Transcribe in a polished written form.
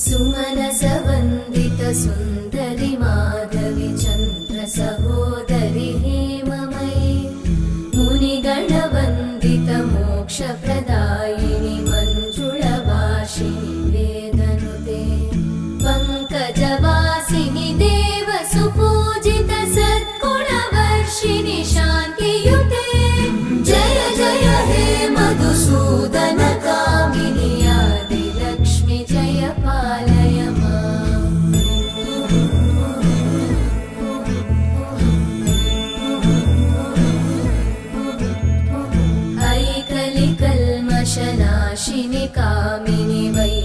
सुमनसवन्दित सुन्दरि माधवि चन्द्र सहोदरि हेममयि मुनिगणवन्दित मोक्षप्रदायिनि मञ्जुळभाषिणि वेदनुते पङ्कजवासिनि देवसुपूजित सद्गुणवर्षिणि शान्तियुते जय जय हे मधुसूदन कामिनि आदिलक्ष्मि जय पालय माम्। ऐकलिकल्मषनाशिनि कामिनि वै